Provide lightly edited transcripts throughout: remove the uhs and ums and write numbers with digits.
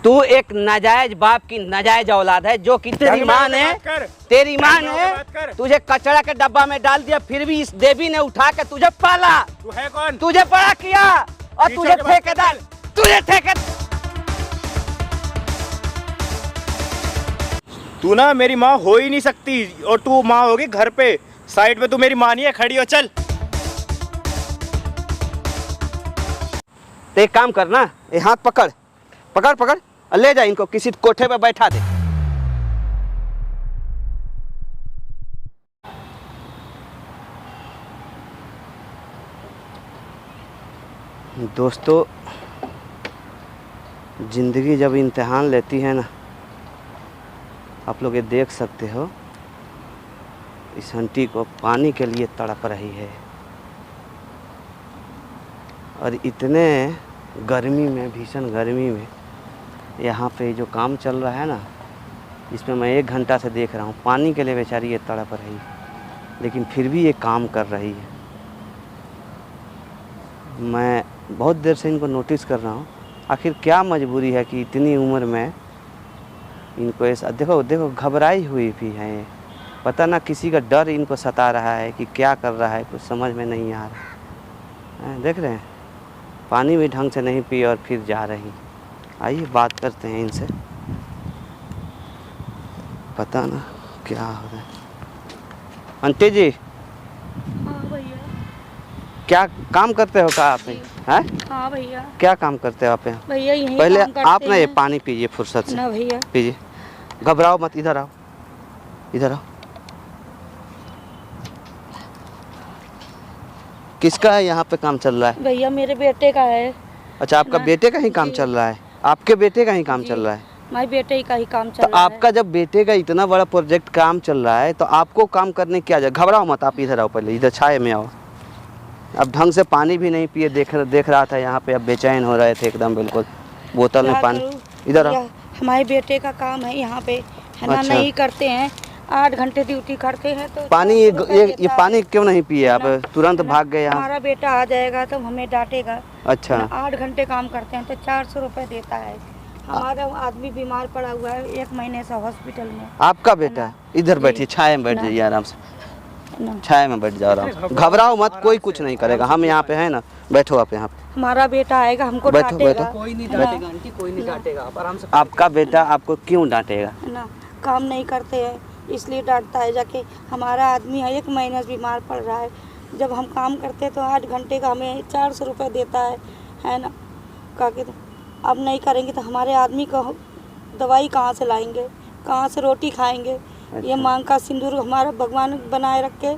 तू एक नाजायज बाप की नाजायज औलाद है, जो कि तेरी माँ ने तुझे कचरा के डब्बा में डाल दिया, फिर भी इस देवी ने उठा के तुझे पाला। तू है कौन? तुझे बड़ा किया और तुझे ठेकेदार, तू ना मेरी माँ हो ही नहीं सकती, और तू माँ होगी घर पे, साइड पे तू मेरी माँ नहीं है, खड़ी हो चल। तो एक काम करना, ये हाथ पकड़ पकड़ पकड़ और ले जा इनको, किसी कोठे पे बैठा दे। दोस्तों, जिंदगी जब इम्तिहान लेती है ना, आप लोग ये देख सकते हो, इस आंटी को पानी के लिए तड़प रही है, और इतने गर्मी में, भीषण गर्मी में यहाँ पे जो काम चल रहा है ना, इसमें मैं 1 घंटा से देख रहा हूँ, पानी के लिए बेचारी ये तड़प रही है, लेकिन फिर भी ये काम कर रही है। मैं बहुत देर से इनको नोटिस कर रहा हूँ, आखिर क्या मजबूरी है कि इतनी उम्र में इनको ऐसा, देखो देखो घबराई हुई भी है, पता ना किसी का डर इनको सता रहा है कि क्या कर रहा है, कुछ समझ में नहीं आ रहा है। देख रहे हैं, पानी भी ढंग से नहीं पी और फिर जा रही। आइए बात करते हैं इनसे, पता ना क्या हो रहा है। आंटी जी, हाँ भैया। क्या काम करते हो का आप? हैं? हाँ भैया। क्या काम करते हो आप यहाँ? भैया यही पहले काम करते आप ना ये हैं। पानी पीजिए फुर्सत से। ना भैया, पीजिए, घबराओ मत, इधर आओ, इधर आओ। किसका है यहाँ पे काम चल रहा है? भैया मेरे बेटे का है। अच्छा, आपका बेटे का ही काम चल रहा है? आपके बेटे का ही काम चल रहा है? मेरे बेटे का ही काम चल तो रहा है। आपका जब बेटे का इतना बड़ा प्रोजेक्ट काम चल रहा है, तो आपको काम करने क्या जाए? घबराओ मत, आप इधर आओ, पहले इधर छाए में आओ। अब ढंग से पानी भी नहीं पिए, देख रहा था यहाँ पे, अब बेचैन हो रहे थे एकदम बिल्कुल, बोतल में पानी। इधर आओ। हमारे बेटे का काम है यहाँ पे, है ना? अच्छा। नहीं करते हैं, 8 घंटे ड्यूटी करते हैं। तो पानी ये पानी क्यों नहीं पिए आप? तुरंत भाग गए यहाँ। हमारा बेटा आ जाएगा तो हमें डांटेगा। अच्छा। 8 घंटे काम करते हैं तो 400 रुपये देता है। हमारा आदमी बीमार पड़ा हुआ है 1 महीने से हॉस्पिटल में। आपका बेटा? इधर बैठिए, छाए में बैठ जाइए आराम से, ना। छाए में बैठ जाओ आराम से, घबराओ मत, कोई कुछ नहीं करेगा, हम यहाँ पे हैं ना। बैठो आप यहाँ पे, हमारा बेटा आएगा, हमको बैठो, डांटेगा। बैठो। कोई नहीं डांटेगा आंटी, कोई नहीं डांटेगा, आप आराम से। आपका बेटा आपको क्यों डांटेगा? है ना, काम नहीं करते हैं इसलिए डांटता है जाके। हमारा आदमी है 1 महीने से बीमार पड़ रहा है, जब हम काम करते हैं तो 8 घंटे का हमें 400 रुपये देता है ना। का के अब नहीं करेंगे तो हमारे आदमी को दवाई कहाँ से लाएंगे, कहाँ से रोटी खाएंगे? अच्छा। ये मांग का सिंदूर हमारा भगवान बनाए रखे, है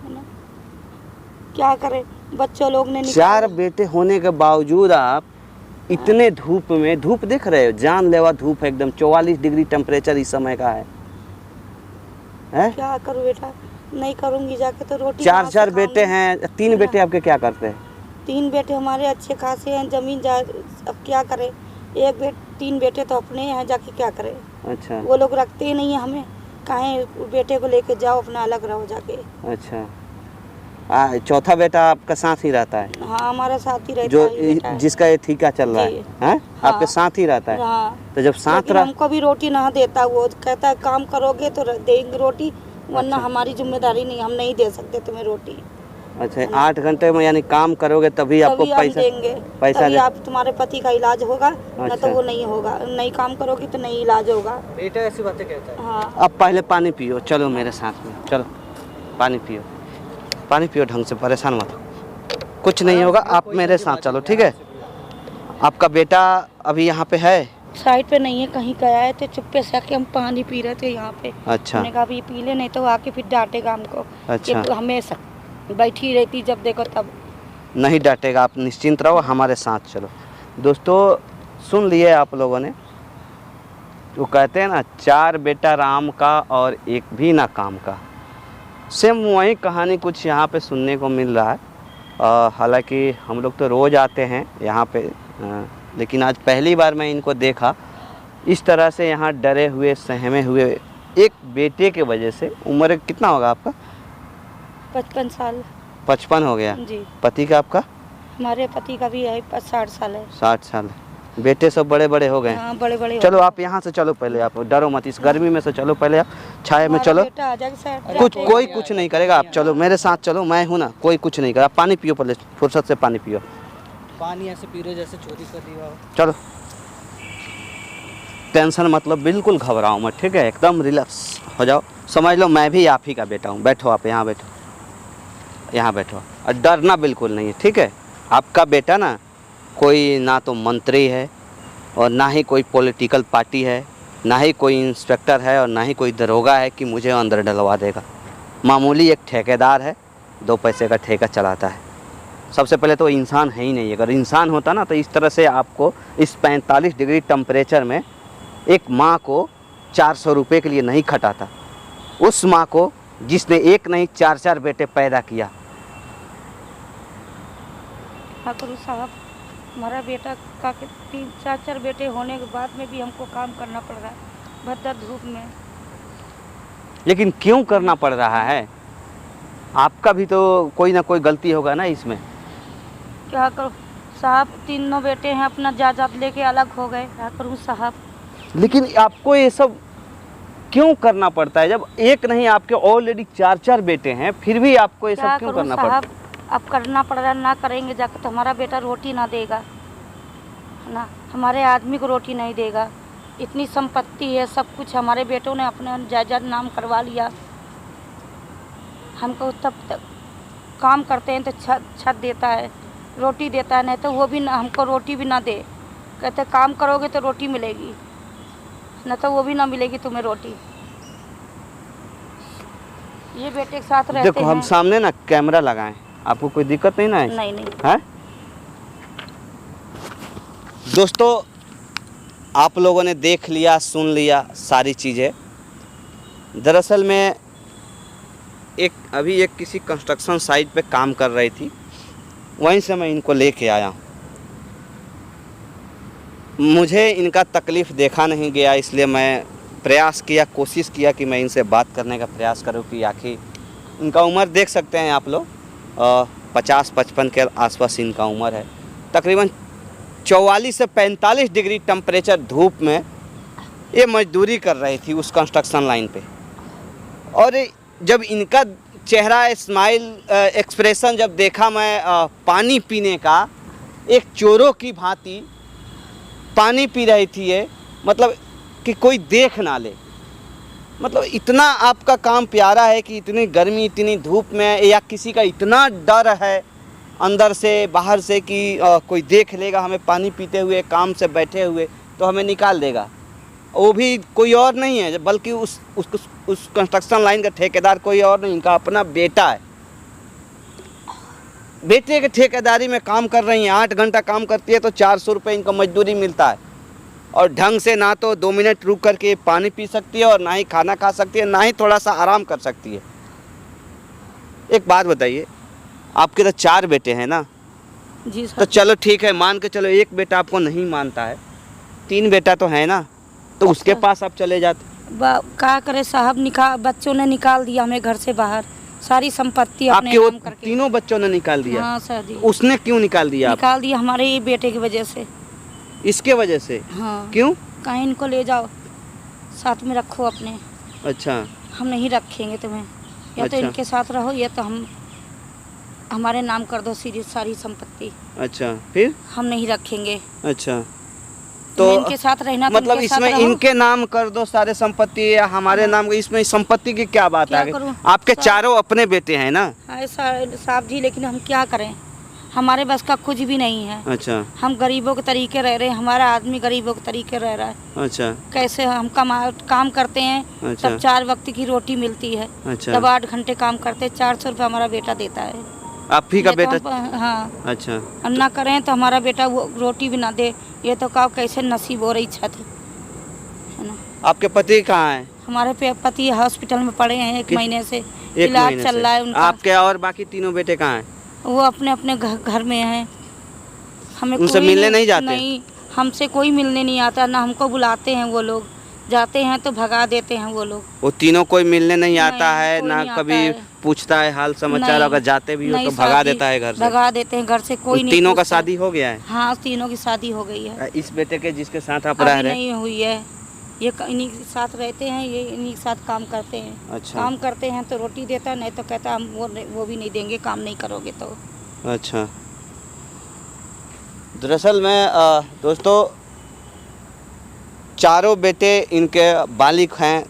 ना? क्या करें, बच्चों लोग ने 4 बेटे होने के बावजूद आप इतने धूप में, धूप देख रहे हो, जानलेवा धूप है एकदम, 44 डिग्री टेम्परेचर इस समय का है? क्या करूँ बेटा, नहीं करूँगी जाके तो रोटी। 4 बेटे हैं, 3 बेटे आपके क्या करते हैं? 3 बेटे हमारे अच्छे खासे हैं, जमीन जाए, अब क्या करें? 3 बेटे तो अपने हैं, जाके क्या करें? अच्छा। वो लोग रखते ही नहीं है हमें, काहे बेटे को लेके जाओ, अपना अलग रहो जाके। अच्छा, चौथा बेटा आपका साथ ही रहता है? हाँ, हमारा साथ ही रहता जो है बेटा। जिसका ये ठेका चल रहा है, जी। हैं? हाँ। आपके साथ ही रहता है? हाँ। तो जब साथ लेकिन हमको भी रोटी ना देता, वो कहता है काम करोगे तो देंगे रोटी, वरना हमारी जिम्मेदारी नहीं, हम नहीं दे सकते तुम्हें रोटी। अच्छा, 8 घंटे में यानी काम करोगे तभी आपको तभी हम पैसा देंगे, पैसा तभी दे। आप तुम्हारे पति का इलाज होगा, न अच्छा। तो वो नहीं होगा। नहीं काम करोगी तो नहीं इलाज होगा। बेटा ऐसी बातें कहता है। हाँ। अब पहले पानी पियो, चलो मेरे साथ में, चलो पानी पियो, पानी पियो ढंग से, परेशान मत हो, कुछ नहीं होगा, आप मेरे साथ चलो, ठीक है? आपका बेटा अभी यहाँ पे है? साइड पे नहीं है, कहीं गया है, तो चुप्पे से आके हम पानी पी रहे थे यहाँ पे। अच्छा। हमने कहा अभी पी ले, नहीं तो आके फिर डांटेगा हमको। अच्छा। कि हमेशा बैठी रहती, जब देखो तब। नहीं डांटेगा, आप निश्चिंत रहो, हमारे साथ चलो। दोस्तों, सुन लिए आप लोगों ने, वो कहते हैं ना, 4 बेटा राम का और 1 भी ना काम का। सेम वही कहानी कुछ यहाँ पे सुनने को मिल रहा है। हालांकि हम लोग तो रोज़ आते हैं यहाँ पे, लेकिन आज पहली बार मैं इनको देखा इस तरह से यहाँ डरे हुए, सहमे हुए, एक बेटे के वजह से। उम्र कितना होगा आपका? 55 साल। 55 हो गया? जी। पति का आपका? हमारे पति का भी है 60 साल है। 60 साल है। बेटे सब बड़े बड़े हो गए? हाँ बड़े बड़े। चलो आप यहाँ से चलो, पहले आप डरो मत, इस गर्मी में से चलो, पहले आप छाया में चलो। बेटा आ जाएगा सर। कुछ कोई कुछ नहीं करेगा, आप चलो मेरे साथ चलो, मैं हूँ ना, कोई कुछ नहीं करेगा। आप पानी पियो पहले, फुर्सत से पानी पियो। पानी ऐसे पी रहे जैसे चोरी कर दिया हो। चलो टेंशन मतलब बिल्कुल घबराओ मत, ठीक है, एकदम रिलैक्स हो जाओ। समझ लो मैं भी आप ही का बेटा हूँ। बैठो आप यहाँ, बैठो यहाँ बैठो, और डरना बिल्कुल नहीं है, ठीक है। आपका बेटा ना कोई ना तो मंत्री है और ना ही कोई पॉलिटिकल पार्टी है, ना ही कोई इंस्पेक्टर है और ना ही कोई दरोगा है कि मुझे अंदर डलवा देगा। मामूली एक ठेकेदार है, 2 पैसे का ठेका चलाता है। सबसे पहले तो इंसान है ही नहीं। अगर इंसान होता ना तो इस तरह से आपको इस 45 डिग्री टेम्परेचर में एक माँ को 400 रुपये के लिए नहीं खटाता। उस माँ को जिसने एक नहीं 4-4 बेटे पैदा किया। हाँ करूँ साहब, हमारा बेटा का 3-4 बेटे होने के बाद में भी हमको काम करना पड़ रहा है भद्दा धूप में। लेकिन क्यों करना पड़ रहा है? आपका भी तो कोई ना कोई गलती होगा ना इसमें। क्या करूँ साहब, 3 बेटे हैं, अपना जायदाद लेके अलग हो गए। क्या करूँ साहब? लेकिन आपको ये सब क्यों करना पड़ता है जब एक नहीं आपके ऑलरेडी 4-4 बेटे हैं, फिर भी आपको ये सब क्यों करना पड़ता है? अब करना पड़ रहा है, ना करेंगे जाकर तो हमारा बेटा रोटी ना देगा ना, हमारे आदमी को रोटी नहीं देगा। इतनी संपत्ति है, सब कुछ हमारे बेटों ने अपने जायदाद नाम करवा लिया। हमको तब तक काम करते हैं तो छत देता है, रोटी देता है, नहीं तो वो भी ना, हमको रोटी भी ना दे। कहते काम करोगे तो रोटी मिलेगी, न तो वो भी ना मिलेगी तुम्हें रोटी। ये बेटे के साथ रहते हैं। देखो हम सामने ना कैमरा लगाएं, आपको कोई दिक्कत नहीं ना है? नहीं है? दोस्तों आप लोगों ने देख लिया, सुन लिया सारी चीज़ें। दरअसल में अभी एक किसी कंस्ट्रक्शन साइट पे काम कर रही थी, वहीं से मैं इनको लेके आया हूँ। मुझे इनका तकलीफ़ देखा नहीं गया, इसलिए मैं प्रयास किया, कोशिश किया कि मैं इनसे बात करने का प्रयास करूँ कि आखिर इनका उम्र देख सकते हैं आप लोग, 50-55 के आसपास इनका उम्र है। तकरीबन 44 से 45 डिग्री टेम्परेचर धूप में ये मजदूरी कर रही थी उस कंस्ट्रक्शन लाइन पे। और जब इनका चेहरा स्माइल एक्सप्रेशन जब देखा मैं, पानी पीने का, एक चोरों की भांति पानी पी रही थी ये, मतलब कि कोई देख ना ले। मतलब इतना आपका काम प्यारा है कि इतनी गर्मी, इतनी धूप में, या किसी का इतना डर है अंदर से बाहर से कि कोई देख लेगा हमें पानी पीते हुए, काम से बैठे हुए, तो हमें निकाल देगा। वो भी कोई और नहीं है बल्कि उस कंस्ट्रक्शन लाइन का ठेकेदार कोई और नहीं, इनका अपना बेटा है। बेटे के ठेकेदारी में काम कर रही हैं, 8 घंटा काम करती है तो 400 रुपये इनका मजदूरी मिलता है। और ढंग से ना तो 2 मिनट रुक करके पानी पी सकती है, और ना ही खाना खा सकती है, ना ही थोड़ा सा आराम कर सकती है। एक बात बताइए, आपके तो 4 बेटे हैं ना? जी सर। तो चलो ठीक है, मान के चलो एक बेटा आपको नहीं मानता है, 3 बेटा तो है ना, तो उसके पास आप चले जाते। क्या करे साहब, बच्चों ने निकाल दिया हमें घर से बाहर, सारी संपत्ति अपने आपके वो नाम करके। तीनों बच्चों ने निकाल दिया? हाँ सर जी। उसने क्यों निकाल दिया? निकाल दिया हमारे ये बेटे की वजह से। इसके वजह से? हाँ। क्यों? कहीं इनको ले जाओ, साथ में रखो अपने। अच्छा। हम नहीं रखेंगे तुम्हें, या अच्छा। तो इनके साथ रहो या तो हमारे नाम कर दो सारी संपत्ति। अच्छा, फिर? हम नहीं रखेंगे। अच्छा, तो इनके साथ रहना, तो मतलब इनके साथ इसमें रहो। इनके नाम कर दो सारे संपत्ति, या हमारे नाम? इसमें संपत्ति की क्या बात क्या है? करूं? आपके चारों अपने बेटे हैं ना? हाँ साहब जी, लेकिन हम क्या करें, हमारे बस का कुछ भी नहीं है। अच्छा। हम गरीबों के तरीके रह रहे हैं, हमारा आदमी गरीबों के तरीके रह रहा है। अच्छा। कैसे हम काम करते हैं। अच्छा। तब 4 वक्त की रोटी मिलती है। अच्छा। तब 8 घंटे काम करते, 400 रुपये हमारा बेटा देता है। आप ही का ये तो बेटा? हाँ। अच्छा। हम ना करें तो हमारा बेटा वो रोटी भी ना दे, ये तो कहो कैसे नसीब हो रही छत है ना। आपके पति कहाँ हैं? हमारे पति हॉस्पिटल में पड़े हैं, 1 महीने से एक इलाज महीने चल से। रहा है उनका। आपके और बाकी तीनों बेटे कहाँ हैं? वो अपने अपने घर में हैं। हमें उनसे कोई मिलने नहीं जाते? नहीं, हमसे कोई मिलने नहीं आता, ना हमको बुलाते हैं वो लोग। जाते हैं तो भगा देते हैं वो लोग। वो तीनों कोई मिलने नहीं आता नहीं, है कोई ना? नहीं आता कभी है। पूछता है हाल समाचार? नहीं, अगर जाते भी हो नहीं तो साहब भगा जी, देता है घर से? भगा देते हैं घर से, कोई उन नहीं तीनों का पूछता। शादी हो गया है? हाँ, तीनों की शादी हो गई है। इस बेटे के जिसके साथ आप रह अभी रहे? नहीं हुई है। ये इन्हीं के साथ रहते हैं, ये इन्हीं के साथ काम करते हैं। अच्छा। काम करते हैं तो रोटी देता, नहीं तो कहता हम वो भी नहीं देंगे, काम नहीं करोगे तो। अच्छा। दरअसल में दोस्तों, चारों बेटे इनके बालिग हैं,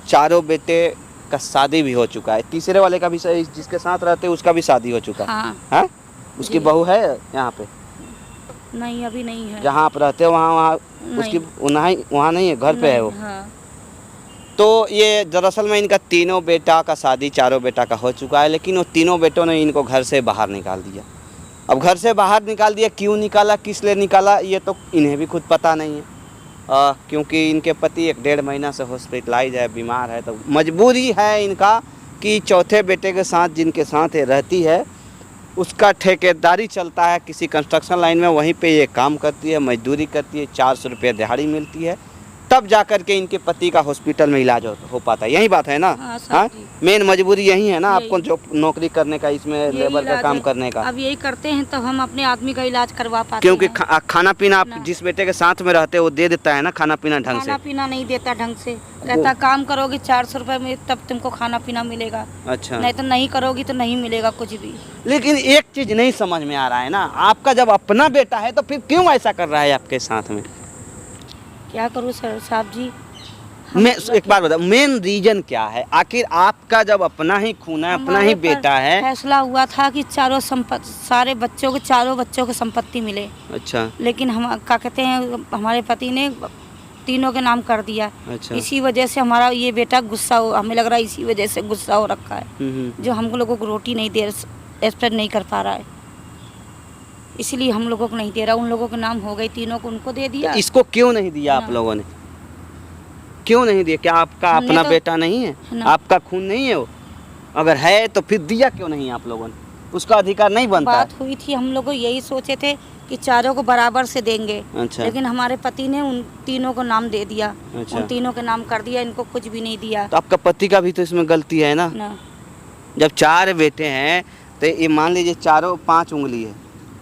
चारों बेटे का शादी भी हो चुका है। तीसरे वाले का भी, जिसके साथ रहते हैं उसका भी शादी हो चुका है। हाँ। हाँ? उसकी जी। बहू है यहाँ पे? नहीं, अभी नहीं है। जहाँ आप रहते हो वहाँ उसकी वहाँ नहीं है, घर पे है वो? हाँ। तो ये दरअसल में इनका तीनों बेटा का शादी, चारों बेटा का हो चुका है, लेकिन वो तीनों बेटों ने इनको घर से बाहर निकाल दिया। अब घर से बाहर निकाल दिया, क्यों निकाला, किस लिए निकाला, ये तो इन्हें भी खुद पता नहीं है। क्योंकि इनके पति 1-1.5 महीना से हॉस्पिटलाइज है, बीमार है, तो मजबूरी है इनका कि चौथे बेटे के साथ, जिनके साथ ये रहती है, उसका ठेकेदारी चलता है किसी कंस्ट्रक्शन लाइन में, वहीं पे ये काम करती है, मजदूरी करती है, 400 रुपये दिहाड़ी मिलती है, तब जा कर के इनके पति का हॉस्पिटल में इलाज हो पाता है। यही बात है ना? हाँ, साहब हाँ, जी। मेन मजबूरी यही है ना यही। आपको, जो नौकरी करने का, इसमें यही लेबर का इलाज काम है। करने का। अब यही करते हैं तब हम अपने आदमी का इलाज करवा पाते क्योंकि हैं। खाना पीना आप ना। जिस बेटे के साथ में रहते हो वो दे देता है ना, खाना पीना ढंग से? खाना पीना नहीं देता ढंग से, कहता काम करोगे 400 रुपये में तब तुमको खाना पीना मिलेगा, अच्छा। नहीं तो नहीं करोगी तो नहीं मिलेगा कुछ भी। लेकिन एक चीज नहीं समझ में आ रहा है ना, आपका जब अपना बेटा है तो फिर क्यों ऐसा कर रहा है आपके साथ में? क्या करूँ सर साहब जी? मैं एक बार बताओ, मेन रीजन क्या है? आखिर आपका जब अपना ही खून है, अपना ही हमारे पर बेटा है। फैसला हुआ था कि चारों बच्चों को संपत्ति मिले, अच्छा। लेकिन हम क्या कहते हैं, हमारे पति ने तीनों के नाम कर दिया। अच्छा। इसी वजह से हमारा ये बेटा हमें लग रहा है इसी वजह से गुस्सा हो रखा है, जो हम लोगों को रोटी नहीं दे, एक्सपेक्ट नहीं कर पा रहा है, इसलिए हम लोगों को नहीं दे रहा। उन लोगों के नाम हो गई, तीनों को उनको दे दिया। इसको क्यों नहीं दिया आप ना। लोगों ने? क्यों नहीं दिया? क्या आपका हमने अपना तो- बेटा नहीं है? ना। आपका खून नहीं है वो? अगर है तो फिर दिया क्यों नहीं आप लोगों ने? उसका अधिकार नहीं बनता है? बात हुई थी, हम लोग यही सोचे थे कि चारों को बराबर से देंगे। अच्छा। लेकिन हमारे पति ने उन तीनों को नाम दे दिया। अच्छा। उन तीनों के नाम कर दिया, इनको कुछ भी नहीं दिया तो आपका पति का भी तो इसमें गलती है ना? ना। जब 4 बेटे हैं तो ये मान लीजिए चारों 5 उंगली है,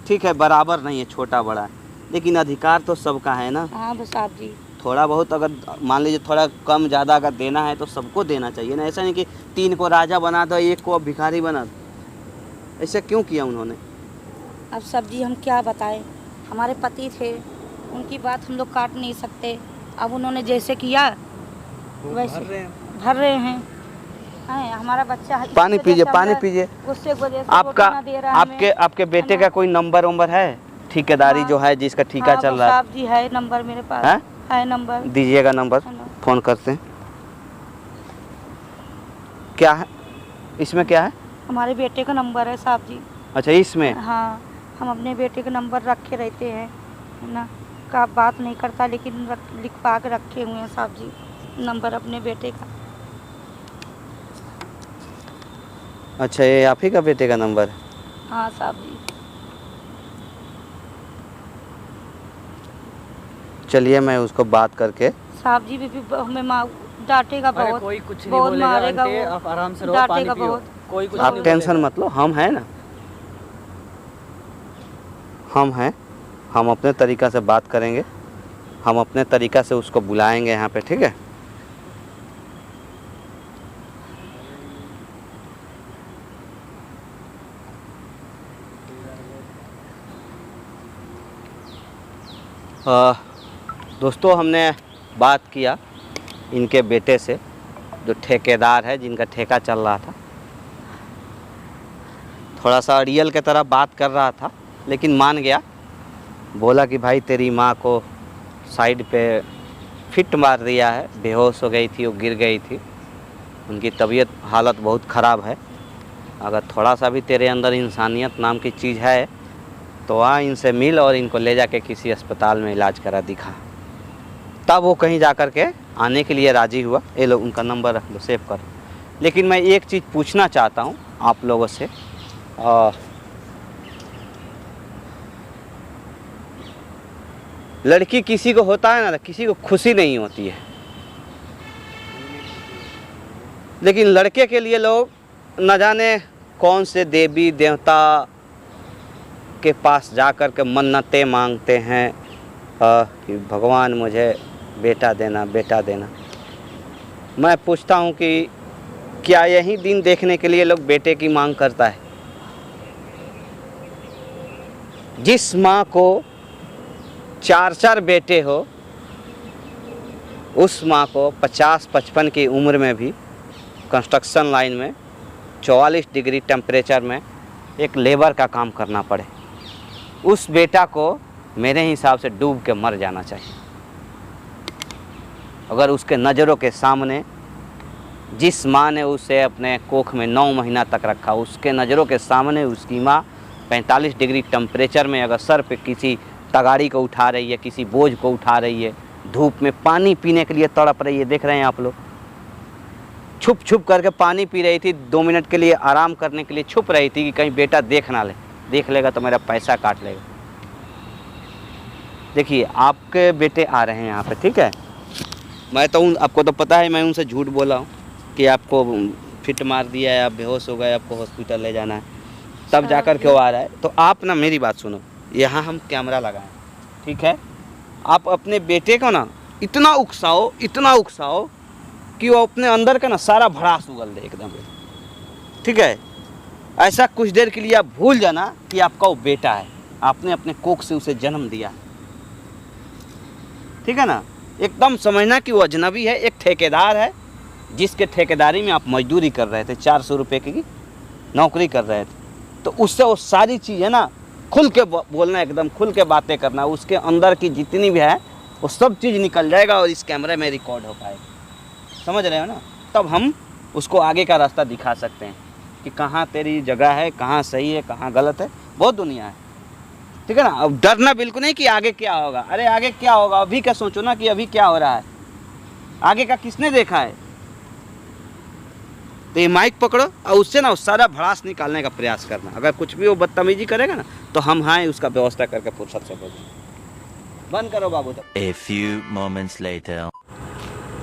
ठीक है, बराबर नहीं है, छोटा बड़ा है, लेकिन अधिकार तो सबका है ना। हाँ बस आप जी, थोड़ा बहुत अगर मान लीजिए थोड़ा कम ज़्यादा अगर देना है तो सबको देना चाहिए ना। ऐसा नहीं कि 3 को राजा बना दो, 1 को भिखारी बना दो। ऐसा क्यों किया उन्होंने? अब सब जी हम क्या बताएं, हमारे पति थे, उनकी बात हम लोग काट नहीं सकते। अब उन्होंने जैसे किया वैसे भर रहे हैं। हमारा बच्चा इसी पानी वजह पीजिए, से पानी हमारा पीजिए। गुस्से की वजह से आपका रोटी ना दे रहा है हमें। आपके बेटे का कोई नंबर वंबर है? ठेकेदारी हाँ। जो है, जिसका ठेका हाँ, चल बस रहा है? आप जी है नंबर मेरे पास। हैं? है नंबर। दीजिएगा नंबर, है ना। फ़ोन करते हैं। क्या है इसमें, क्या है? हमारे बेटे का नंबर है साहब जी। अच्छा, इसमें? हाँ, हम अपने बेटे का नंबर रखे रहते हैं, है ना। का बात नहीं करता लेकिन लिखवा के रखे हुए हैं साहब जी नंबर अपने बेटे का। अच्छा, ये आप ही का बेटे का नंबर है? हाँ साहब जी। चलिए मैं उसको बात करके। साहब जी भी हमें डांटेगा अरे बहुत, कोई कुछ नहीं बहुत बोलेगा मारेगा आंटी, वो, आप आराम से रहो, पानी डांटेगा पियो। बहुत। कोई कुछ आप नहीं टेंशन बोलेगा। मत लो, हम हैं ना, हम हैं। हम अपने तरीक़ा से बात करेंगे, हम अपने तरीक़ा से उसको बुलाएंगे यहाँ पे, ठीक है? दोस्तों, हमने बात किया इनके बेटे से, जो ठेकेदार है, जिनका ठेका चल रहा था। थोड़ा सा अड़ियल के तरह बात कर रहा था, लेकिन मान गया। बोला कि भाई तेरी माँ को साइड पे फिट मार दिया है, बेहोश हो गई थी, वो गिर गई थी, उनकी तबीयत हालत बहुत ख़राब है। अगर थोड़ा सा भी तेरे अंदर इंसानियत नाम की चीज़ है तो आ, इनसे मिल और इनको ले जाके किसी अस्पताल में इलाज करा दिखा। तब वो कहीं जा कर के आने के लिए राज़ी हुआ। ये लो उनका नंबर रख लो, सेव कर। लेकिन मैं एक चीज़ पूछना चाहता हूँ आप लोगों से। लड़की किसी को होता है ना, किसी को खुशी नहीं होती है, लेकिन लड़के के लिए लोग न जाने कौन से देवी देवता के पास जाकर के मन्नतें मांगते हैं कि भगवान मुझे बेटा देना, बेटा देना। मैं पूछता हूँ कि क्या यही दिन देखने के लिए लोग बेटे की मांग करता है? जिस माँ को 4 बेटे हो, उस माँ को 50-55 की उम्र में भी कंस्ट्रक्शन लाइन में 44 डिग्री टेम्परेचर में एक लेबर का काम करना पड़े, उस बेटा को मेरे हिसाब से डूब के मर जाना चाहिए। अगर उसके नज़रों के सामने जिस माँ ने उसे अपने कोख में 9 महीना तक रखा, उसके नज़रों के सामने उसकी माँ 45 डिग्री टेम्परेचर में अगर सर पे किसी तगाड़ी को उठा रही है, किसी बोझ को उठा रही है, धूप में पानी पीने के लिए तड़प रही है, देख रहे हैं आप लोग, छुप छुप करके पानी पी रही थी, 2 मिनट के लिए आराम करने के लिए छुप रही थी कि कहीं बेटा देख ना ले, देख लेगा तो मेरा पैसा काट लेगा। देखिए आपके बेटे आ रहे हैं यहाँ पे, ठीक है, मैं तो आपको तो पता है मैं उनसे झूठ बोला हूँ कि आपको फिट मार दिया है, आप बेहोश हो गए, आपको हॉस्पिटल ले जाना है, तब जाकर के वो आ रहा है। तो आप ना मेरी बात सुनो, यहाँ हम कैमरा लगाएं, ठीक है, आप अपने बेटे को ना इतना उकसाओ कि वो अपने अंदर का ना सारा भड़ास उगल दे एकदम, ठीक है। ऐसा कुछ देर के लिए आप भूल जाना कि आपका वो बेटा है, आपने अपने कोख से उसे जन्म दिया, ठीक है ना। एकदम समझना कि वो अजनबी है, एक ठेकेदार है जिसके ठेकेदारी में आप मजदूरी कर रहे थे, 400 रुपये की नौकरी कर रहे थे, तो उससे वो सारी चीज़ें ना खुल के बोलना, एकदम खुल के बातें करना, उसके अंदर की जितनी भी है वो सब चीज़ निकल जाएगा और इस कैमरे में रिकॉर्ड हो पाएगा, समझ रहे हो ना। तब हम उसको आगे का रास्ता दिखा सकते हैं कि कहाँ तेरी जगह है, कहाँ सही है, कहाँ गलत है, बहुत दुनिया है, ठीक है ना। अब डरना बिल्कुल नहीं कि आगे क्या होगा, अरे आगे क्या होगा अभी का सोचो ना कि अभी क्या हो रहा है, आगे का किसने देखा है। तो ये माइक पकड़ो और उससे ना सारा भड़ास निकालने का प्रयास करना, अगर कुछ भी वो बदतमीजी करेगा ना तो हम हाँ उसका व्यवस्था करके फुर्सत से बोलेंगे। बंद करो बाबू। A few moments later.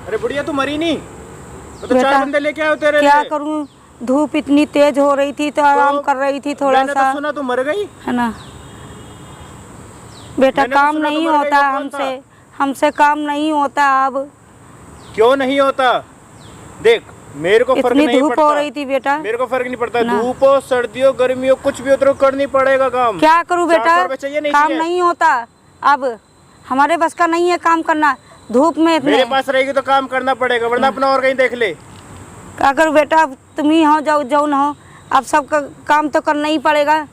अरे बुढ़िया तू मरी नहीं, तो बेटा, 4 बंदे लेके आओ तेरे क्या लिए। करूं, धूप इतनी तेज हो रही थी तो आराम कर रही थी थोड़ा मैंने सा, तो सुना तू मर गई है ना बेटा, मैंने तो काम सुना नहीं तुम्हारा होता ये कौन था? हमसे काम नहीं होता। अब क्यों नहीं होता? देख मेरे को फर्क इतनी नहीं धूप पड़ता, हो रही थी बेटा, मेरे को फर्क नहीं पड़ता, ना। धूप हो सर्दियों गर्मियों कुछ भी हो तो करनी पड़ेगा काम। क्या करूं बेटा, 400 रुपए चाहिए नहीं काम चाहिए? नहीं होता, अब हमारे बस का नहीं है काम करना धूप में इतने। मेरे पास रहेगी तो काम करना पड़ेगा, वरना अपना और कहीं देख ले। क्या करूं बेटा, अब तुम ही हो जाओ ना हो, अब सबका काम तो करना ही पड़ेगा,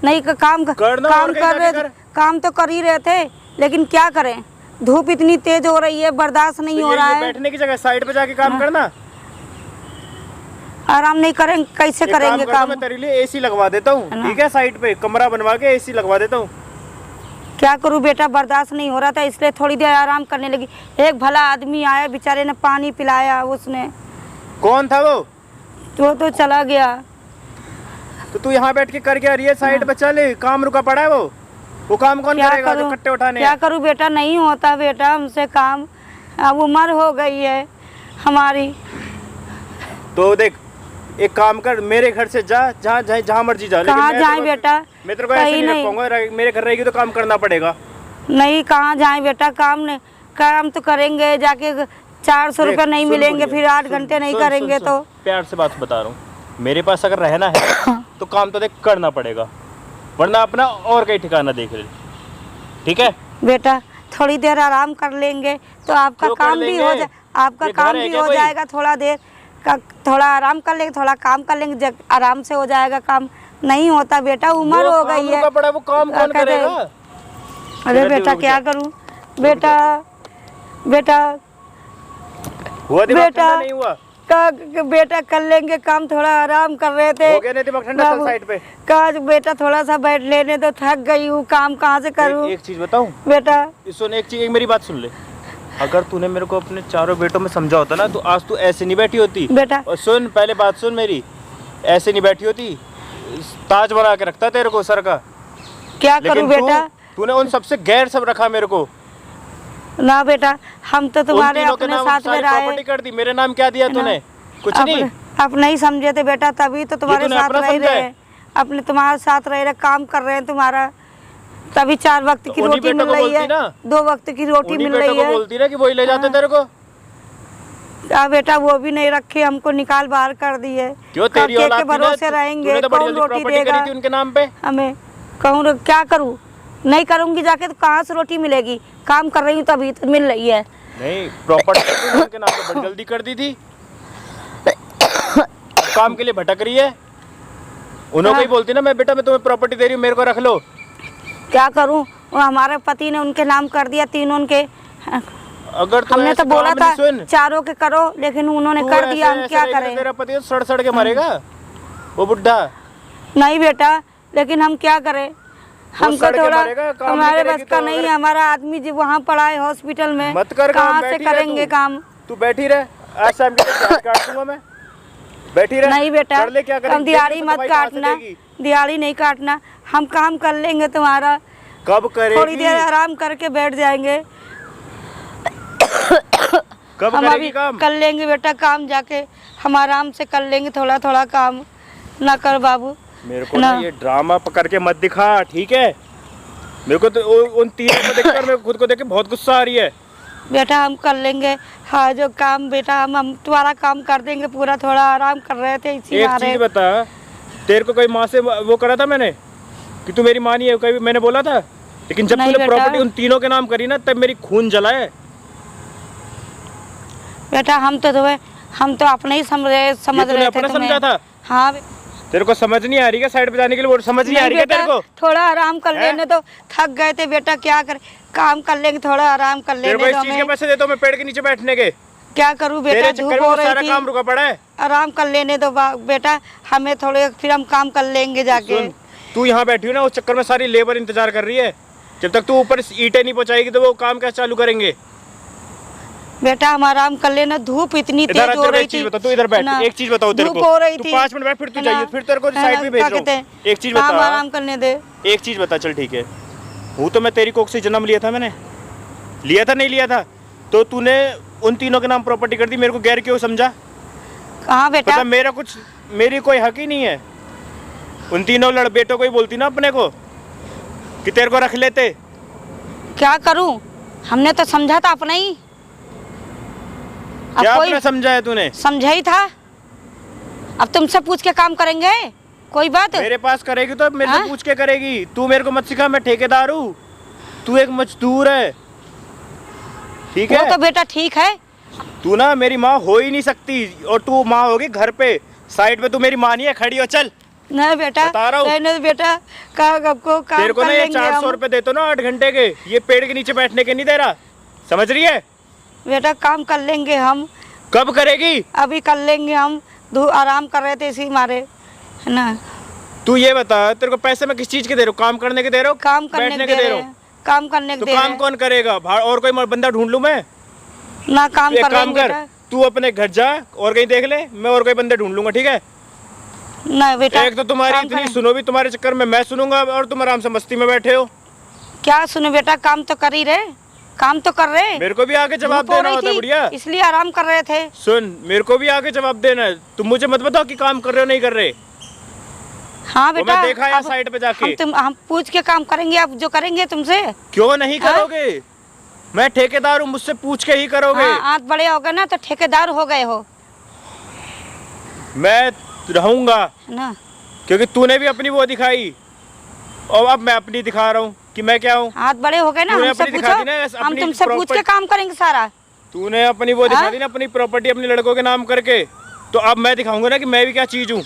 नहीं का काम करना काम और कहीं कर जाके रहे कर। काम तो कर ही रहे थे, लेकिन क्या करें, धूप इतनी तेज हो रही है, बर्दाश्त नहीं तो हो रहा ये है। बैठने की जगह साइड पे जाके काम करना। आराम नहीं करेंगे, कैसे करेंगे काम? मैं तेरे लिए एसी लगवा देता हूँ, ठीक है, साइड पे कमरा बनवा के एसी लगवा देता हूँ। क्या करूं बेटा, बर्दाश्त नहीं हो रहा था, इसलिए थोड़ी देर आराम करने लगी। एक भला आदमी आया, बेचारे ने पानी पिलाया, उसने। कौन था वो तो चला गया। तो तू यहाँ बैठ के कर क्या रही है? साइड पे चल, काम रुका पड़ा है वो काम कौन क्या करेगा जो करूं, कट्टे उठाने क्या हैं? करूं बेटा, नहीं होता बेटा हमसे काम, अब उम्र हो गई है हमारी। तो देख एक काम कर, मेरे घर से जा, जहाँ मर्जी जा। लेकिन कहाँ मैं जाए तेरे को- बेटा, मैं तेरे को ऐसे कहीं नहीं रख नहीं। पाऊंगा, मेरे घर रहेगी तो काम करना पड़ेगा। नहीं, कहाँ जाए बेटा, काम तो करेंगे जाके, 400 रुपये नहीं सुन मिलेंगे, बुढ़िया, फिर 8 सुन, घंटे नहीं सुन, करेंगे सुन, तो। सुन। प्यार से बात बता रहा हूँ, मेरे पास अगर रहना है तो काम तो देख करना पड़ेगा, वरना अपना और कहीं ठिकाना देख ले, ठीक है। बेटा थोड़ी देर आराम कर लेंगे तो आपका क्यों कर काम भी हो लेंगे? जाए, आपका ये घर काम है भी क्या हो कोई? जाएगा, थोड़ा देर का थोड़ा आराम कर लेंगे, थोड़ा काम कर लेंगे, आराम से हो जाएगा काम। नहीं होता बेटा, उम्र हो गई है। पड़ा वो काम कौन क्या कहते हैं? करेगा? अरे रुक बेटा जा। क्या करूं बेटा, हुआ दिमाग बेटा ठंडा नहीं हुआ? बेटा कर लेंगे काम, थोड़ा आराम कर रहे थे। हो गया नहीं दिमाग ठंडा? चल साइड पे। काज बेटा थोड़ा सा बैठ लेने तो, थक गई हूँ, काम कहाँ से करूँ एक चीज बताऊं बेटा? सुन, एक चीज, एक मेरी बात सुन ले। अगर तूने मेरे को अपने चारों बेटों में समझा होता ना तो आज तू ऐसे नहीं बैठी होती बेटा। और सुन, पहले बात सुन मेरी, ऐसे नहीं बैठी होती, ताज बना के रखता तेरे को सर का। क्या करूँ लेकिन बेटा? तूने उन सबसे गैर सब रखा मेरे को। ना बेटा, हम तो तुम्हारे उन तीनों के अपने नाम साथ में सारी रहे। प्रॉपर्टी कर दी, मेरे नाम क्या दिया तूने? कुछ नहीं। आप नहीं समझे थे बेटा, तभी तो तुम्हारे तूने साथ अपना रह समझा रहे है? हैं, अपने तुम्हारे साथ रह रहे, काम कर रहे हैं तुम्हारा, तभी 4 वक्त की तो उन्हीं रोटी मिल बेटों को रही है, बोलती ना। 2 वक्त की रोटी उन्हीं मिल बेटों रही को है। बोलती ना कि वही ले जाते हाँ। तेरे को। क्या बेटा वो भी नहीं रखे, हमको निकाल बाहर कर दिए। क्यों तेरी के औलाद थी ना, भरोसे रहेंगे, तूने तो बड़ी कौन जल्दी रोटी प्रॉपर्टी देगा करी थी उनके नाम पे। हमें? कहूँ क्या करूँ, नहीं करूँगी जाके तो कहाँ से रोटी मिलेगी, काम कर रही हूँ तभी तो मिल रही है। नहीं, प्रॉपर्टी उनके नाम पे बड़ी जल्दी कर दी थी, अब काम के लिए भटक रही है। उन्होंने ही बोलती ना, मैं बेटा मैं तुम्हें प्रॉपर्टी दे रही हूँ, मेरे को रख लो। क्या करूँ, हमारे पति ने उनके नाम कर दिया, तीनों के। अगर तू हमने ऐसे तो बोला काम था नहीं सुन, चारों के करो, लेकिन उन्होंने तू कर दिया, हम ऐसे- क्या ऐसे रहेगी तो करें? तेरा पति तो सड़ के मरेगा, वो बुढ़ा। नहीं बेटा, लेकिन हम क्या करें, हमको सड़ के थोड़ा मरेगा, काम हमारे नहीं बस करेगी का तो नहीं अगर- है। हमारा आदमी जो वहाँ पड़ा है हॉस्पिटल में, मत कर काम, कहाँ से बैठी रह करेंगे तू। काम? तू बैठी रह, आज शाम के तक काट दूंगा मैं, बैठी रह। नहीं बेटा, कर ले, क्या करेगी? हम दिहाड़ी देख ले तो मत दवाई कहाँ से काटना, देगी? दिहाड़ी नहीं काटना, हम काम कर लेंगे तुम्हारा, कब थोड़ी करेगी? देर आराम करके बैठ जाएंगे। कब हम करेगी अभी काम? कर लेंगे बेटा काम, जाके हम आराम से कर लेंगे थोड़ा थोड़ा काम, ना कर बाबू। मेरे को ना ये ड्रामा पकड़ के मत दिखा, ठीक है? मेरे को तो उन तीनों को देखकर मेरे को खुद को देख के बहुत गुस्सा आ रही है। बेटा हम कर लेंगे, हाँ जो काम बेटा हम तुम्हारा काम कर देंगे पूरा, थोड़ा आराम कर रहे थे इसी एक मारे। चीज बता, तेरे को कोई माँ से वो करा था मैंने कि तू मेरी माँ नहीं है, कभी मैंने बोला था? लेकिन जब नहीं तूने बेटा। प्रॉपर्टी उन तीनों के नाम करी ना, तब मेरी खून जला है। बेटा हम तो तुम्हें, हम तो अपने ही समझ ये रहे तूने थे अपना तुम्हें। समझा था? हाँ तेरे को समझ नहीं आ रही क्या साइड पे जाने के लिए? वो समझ नहीं आ रही क्या तेरे बेटा, को? थोड़ा आराम कर हैं? लेने तो, थक गए थे बेटा, क्या करे, काम कर लेंगे, थोड़ा आराम कर तेरे को लेने इस दो चीज के हमें। पैसे देता हूँ मैं पेड़ के नीचे बैठने के? क्या करूँ बेटा, तेरे धूप चक्कर में हो वो सारा रही काम थी, रुका पड़ा है। आराम कर लेने दो बेटा हमें थोड़े, फिर हम काम कर लेंगे जाके। सुन, तू यहाँ बैठी हो ना, उस चक्कर में सारी लेबर इंतजार कर रही है। जब तक तू ऊपर ईंटें नहीं पहुंचाएगी तो वो काम कैसे चालू करेंगे? बेटा हम आराम कर लेना, धूप इतनी तेज हो रही एक चीज थी बता, तू इधर बैठ, ना, एक चीज बताओ तेरे धूप को, हो रही तू थी, 5 मिनट बैठ, फिर तू है ना, जाइए, फिर तेरे को है साइड ना, में क्या भेज कहते रहा हैं, हूँ। एक चीज काम बता, आराम करने दे। एक चीज बता, चल ठीक है, हूँ तो मैं तेरी कोख से जन्म लिया था, मैंने लिया था नहीं लिया था? तो तूने उन तीनों के नाम प्रॉपर्टी कर दी, मेरे को गैर क्यों समझा? कहाँ बेटा, मतलब मेरा कुछ, मेरी कोई हक ही नहीं है? उन तीनों बेटों को ही बोलती ना अपने को कि तेरे को रख लेते। क्या करूँ, हमने तो समझा था अपना ही, अब क्या कोई अपना समझा है तूने? समझा ही था, अब तुमसे पूछ के काम करेंगे, कोई बात? मेरे पास करेगी तो मेरे हाँ? से पूछ के करेगी। तू मेरे को मत सिखा, मैं ठेकेदार हूँ, तू एक मजदूर है, ठीक वो है? तो बेटा ठीक है, तू ना मेरी माँ हो ही नहीं सकती, और तू माँ होगी घर पे, साइड पे तू मेरी माँ नहीं है, खड़ी हो चल। नहीं बेटा, बता रहा हूँ। नहीं बेटा, आपको काम तेरे को कर ना ये लेंगे 400 हम। रुपए देते हो ना 8 घंटे के, ये पेड़ के नीचे बैठने के नहीं दे रहा, समझ रही है? बेटा काम कर लेंगे हम, कब करेगी? अभी कर लेंगे हम, आराम कर रहे थे इसी मारे, है ना। तू ये बता, तेरे को पैसे मैं किस चीज के दे रहा हूँ? काम करने के दे रहा हूँ, काम करने बैठने के के दे दे रहे रहा हूँ? हैं, काम करने के तो दे रहे काम हैं। कौन करेगा? और कोई बंदा ढूंढ लूं मैं? ना काम एक कर रहे काम हैं कर, बेटा, तू अपने घर जा और कहीं देख ले, मैं और कोई बंदे ढूंढ लूंगा, ठीक है? नहीं बेटा, एक तो तुम्हारी काम इतनी करें। सुनो भी, तुम्हारे चक्कर में मैं सुनूंगा और तुम आराम से मस्ती में बैठे हो। क्या सुनो बेटा, काम तो कर ही रहे, काम तो कर रहे, मेरे को भी आगे जवाब धूप हो देना रही होता है थी, बुढ़िया। इसलिए आराम कर रहे थे। सुन, मेरे को भी आगे जवाब देना है, तुम मुझे मत बताओ कि काम कर रहे हो नहीं कर रहे। हाँ वो बेटा, मैं देखा है अब साइड पे जाके। हम पूछ के काम करेंगे, अब जो करेंगे तुमसे। क्यों नहीं हाँ? करोगे? मैं ठेकेदार हूँ, मुझसे पूछ के ही करोगे। हाँ, हाथ बड़े हो गए ना तो ठेकेदार हो गए हो, मैं रहूंगा, है ना। क्योंकि तूने भी अपनी वो दिखाई, और अब मैं अपनी दिखा रहा हूँ कि मैं क्या हूँ। हाथ बड़े हो गए ना, तूने हमसे अपनी दिखा दी ना, पूछो, हम अपनी तुमसे पूछ के property- काम करेंगे सारा। तूने अपनी वो दिखा हाँ? दी ना, अपनी प्रॉपर्टी अपने लड़कों के नाम करके, तो अब मैं दिखाऊंगा ना कि मैं भी क्या चीज हूँ।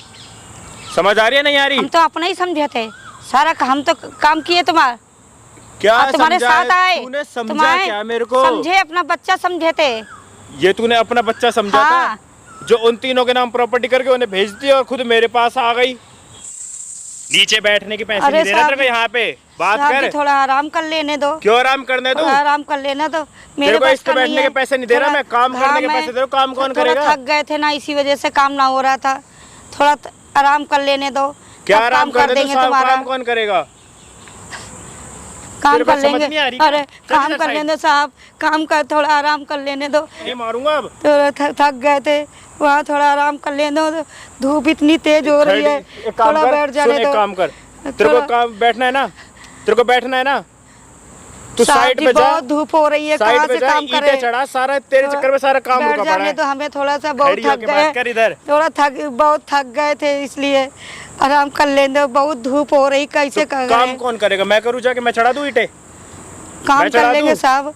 समझ आ रही है नहीं आ रही? हम तो अपना ही समझे थे सारा, हम तो काम किए तुम्हारा, क्या तुम्हारे समझा साथ है? आए, तूने समझा तुम्हारे क्या मेरे को? समझे, अपना बच्चा समझे थे। ये तूने अपना बच्चा समझा हाँ। था, जो उन तीनों के नाम प्रॉपर्टी करके उन्हें भेज दी और खुद मेरे पास आ गई। नीचे बैठने के पैसे अरे नहीं दे रहा साहब, तेरे को, यहाँ पे बात साहब कर। जी, थोड़ा आराम कर लेने दो, क्यों आराम करने दो? थोड़ा आराम कर लेना दो, तेरे को बस इस पे का नहीं बैठने के है। पैसे नहीं दे रहा, थोड़ा- मैं काम करने हाँ, के मैं पैसे दे रहा हूँ, काम कौन थोड़ा करेगा? थक गए थे ना, इसी वजह से काम ना हो रहा था, थोड़ा आराम कर लेने दो, क्या तब आराम काम कर करने दो? देंगे तुम्हारा। काम कौन करेगा? काम तेरे को कर समझ लेंगे। नहीं आ रही? अरे चल काम इधर कर साइड। लेने साहब, काम कर, थोड़ा आराम कर लेने दो। ये मारूंगा अब। थोड़ा थक गए थे वहाँ, थोड़ा आराम कर लेने दो। धूप इतनी तेज हो रही है, एक काम थोड़ा कर, बैठ सुन, जाने एक दो। काम कर, तेरे को काम बैठना है ना, तेरे को बैठना है ना, तू साहब साइड जी, पे जा, बहुत धूप हो रही है, साइड कहाँ पे से जा, काम ईंटें करें। चढ़ा, सारा तेरे चक्कर में सारा काम बैठ रुका पड़ा जाने है। तो हमें थोड़ा सा, बहुत खड़ी थक होके बात कर गए, इधर। बहुत थक गए थे, इसलिए आराम कर लेने दो। बहुत धूप हो रही, कैसे तो कर काम कौन करेगा? मैं करूँ जाके? मैं चढ़ा दूँ ईंटें? काम मैं चढ़ा कर लेंगे दूं? साहब,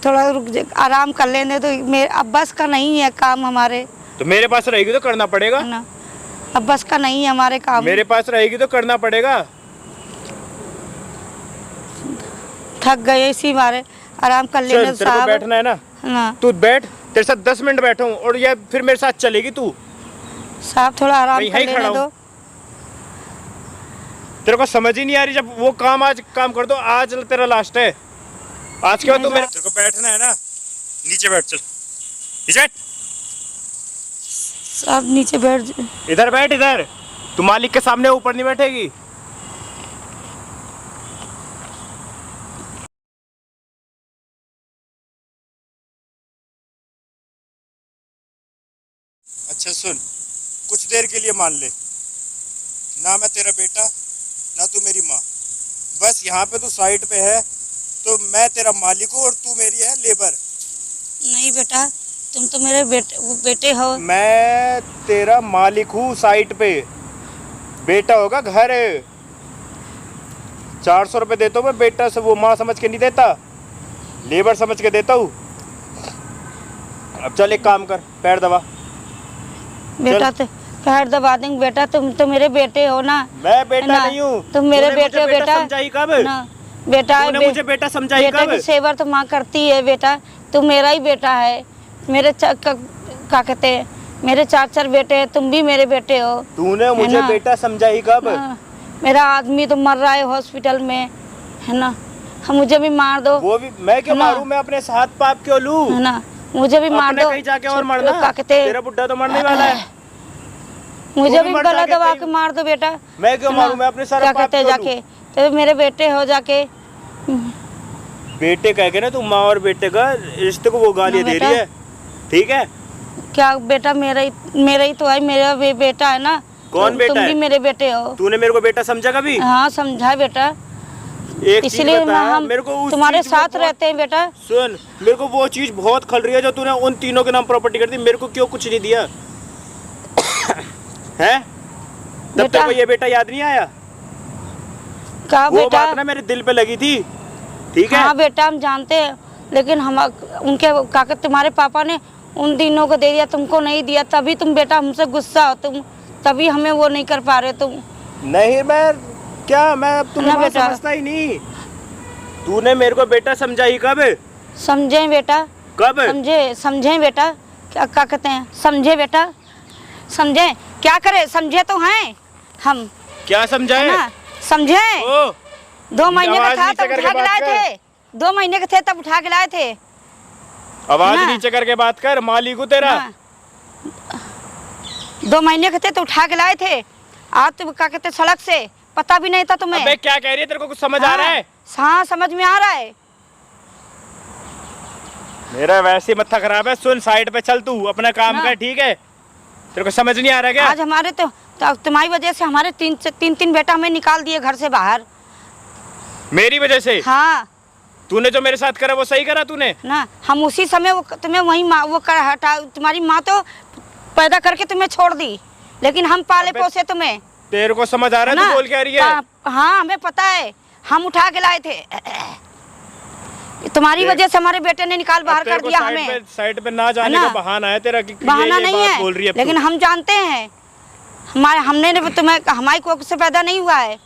थोड़ा आराम कर लेने तो। मेरे अब बस का नहीं है काम हमारे, तो मेरे पास रहेगी तो करना पड़ेगा। है ना। अब बस का नहीं है हमारे काम। मेरे पास रहेगी तो करना पड़ेगा। थक गए इसी मारे, आराम कर लेने चल, दो तेरे को साहब, बैठना है ना, है ना। तू बैठ, तेरे साथ 10 मिनट बैठा हूँ और ये फिर मेरे साथ चलेगी तू। साहब थोड़ा आराम मैं कर यहीं खड़ा लेने दो। हूँ। तेरे को समझ ही नहीं आ रही? जब वो काम आज काम कर दो, आज तेरा लास्ट है, आज के बाद तू मेरे। तेरे को बैठना है ना, नीचे बैठ, चल नीचे बैठ, साहब नीचे बैठ जाओ। इधर बैठ, इधर। तू मालिक के सामने ऊपर नहीं बैठेगी। अच्छा सुन, कुछ देर के लिए मान ले, ना मैं तेरा बेटा ना तू मेरी माँ, बस यहाँ पे तू साइड पे है तो मैं तेरा मालिक हूँ और तू मेरी है लेबर। नहीं बेटा, तुम तो मेरे बेटे हो। मैं तेरा मालिक हूँ साइट पे, बेटा होगा घर है। 400 रुपये देता हूँ मैं, बेटा से वो माँ समझ के नहीं देता, लेबर समझ के देता हूँ। अब चल एक काम कर, पैर दबा। बेटा तो पैर दबा देंगे। बेटा तुम तो मेरे बेटे हो ना। मैं बेटा ना, नहीं हूँ। तुम मेरे तूने बेटे हो मुझे बेटा। समझाई कब? ना बेटा, तूने मुझे बेटा समझाई बेटा कब? की सेवा तो माँ करती है बेटा। तुम मेरा ही बेटा है। मेरे क्या कहते हैं, मेरे 4 बेटे हैं, तुम भी मेरे बेटे हो। तूने मुझे ना? बेटा समझाई कब? हाँ, मेरा आदमी तो मर रहा है हॉस्पिटल में, है ना। हम मुझे भी मार दो, वो भी मैं क्यों है ना? मारूं? मैं अपने साथ पाप क्यों लूं? है ना। मुझे भी मार अपने दो। कहीं जाके और क्या मरना। कहते हैं, तेरा बुड्ढा तो मरने वाला है। मुझे तू भी भी मर गला जाके दबा कहीं- के मार दो बेटा। मैं क्यों है ना? मारूं? मैं अपने सारा क्या पाप कहते हैं क्यों जाके, तो मेरे बेटे हो जाके। बेटे कह के ना, तू माँ और बेटे का रिश्ते को वो गालियाँ ना दे बेटा। रही है, ठीक है? क्या बेटा, मेरा ही तो है, मेरा बेटा है ना। कौन बेटा तुम है? भी मेरे बेटे हो। तूने मेरे को बेटा समझा कभी? हाँ समझा बेटा, एक चीज इसलिए बता, हम मेरे को उस तुम्हारे चीज में साथ बहुत- रहते हैं बेटा। सुन, मेरे को वो चीज बहुत खल रही है जो तूने उन तीनों के नाम प्रॉपर्टी कर दी। मेरे को क्यों कुछ नहीं दिया है? तब बेटा। तक को ये बेटा याद नहीं आया? क्या वो बेटा? बात ना मेरे दिल पे लगी थी, ठीक है? हाँ बेटा, हम जानते हैं, लेकिन हम उनके काका तुम्हारे पापा ने उन दिनों को दे दिया, तुमको नहीं दिया, तभी तुम बेटा हमसे गुस्सा हो तुम, तभी हमें वो नहीं कर पा रहे तुम। नहीं, मैं क्या, मैं अब तुम्हें ना बात बेटा। समझता ही नहीं। तूने मेरे को बेटा समझाई कब? समझे बेटा, कब? समझे बेटा, क्या कहते हैं, समझे बेटा, समझे। क्या करे, समझे तो हैं हम, क्या है समझाए? ना। समझे, ओ 2 महीने का आवाज था नीचे तब करके उठा के बात लाए कर। थे। 2 महीने के थे तब उठा के लाए थे। आवाज ना। नीचे करके बात कर, मालिक हूँ तेरा। हाँ। 2 महीने के थे तो उठा के लाए थे। आज तो क्या कहते, सड़क से पता भी नहीं था तुम्हें। अबे क्या कह रही है? तेरे को कुछ समझ आ रहा है? हाँ समझ में आ रहा है। मेरा वैसे ही मत्था खराब है। सुन, साइड पे चल, तू अपना काम ना। कर, ठीक है? तेरे को समझ नहीं आ रहा क्या? आज हमारे तो तुम्हारी वजह से हमारे 3 बेटा हमें निकाल दिए घर से बाहर। मेरी वजह से? हाँ तूने जो मेरे साथ करा वो सही करा तूने? ना, हम उसी समय वो तुम्हें वही वो कर हटा। तुम्हारी माँ तो पैदा करके तुम्हें छोड़ दी, लेकिन हम पाले अबे, पोसे तुम्हें। तेरे को समझ आ रहा है ना? तू बोल क्या रही है? हाँ हमें पता है, हम उठा के लाए थे। तुम्हारी वजह से हमारे बेटे ने निकाल बाहर कर दिया हमें। साइड पे ना जाने है ना? का बहाना है तेरा कि बहाना ये नहीं बात है, बोल रही है लेकिन हम जानते हैं, हमने तुम्हें, हमारी कोख से पैदा नहीं हुआ है,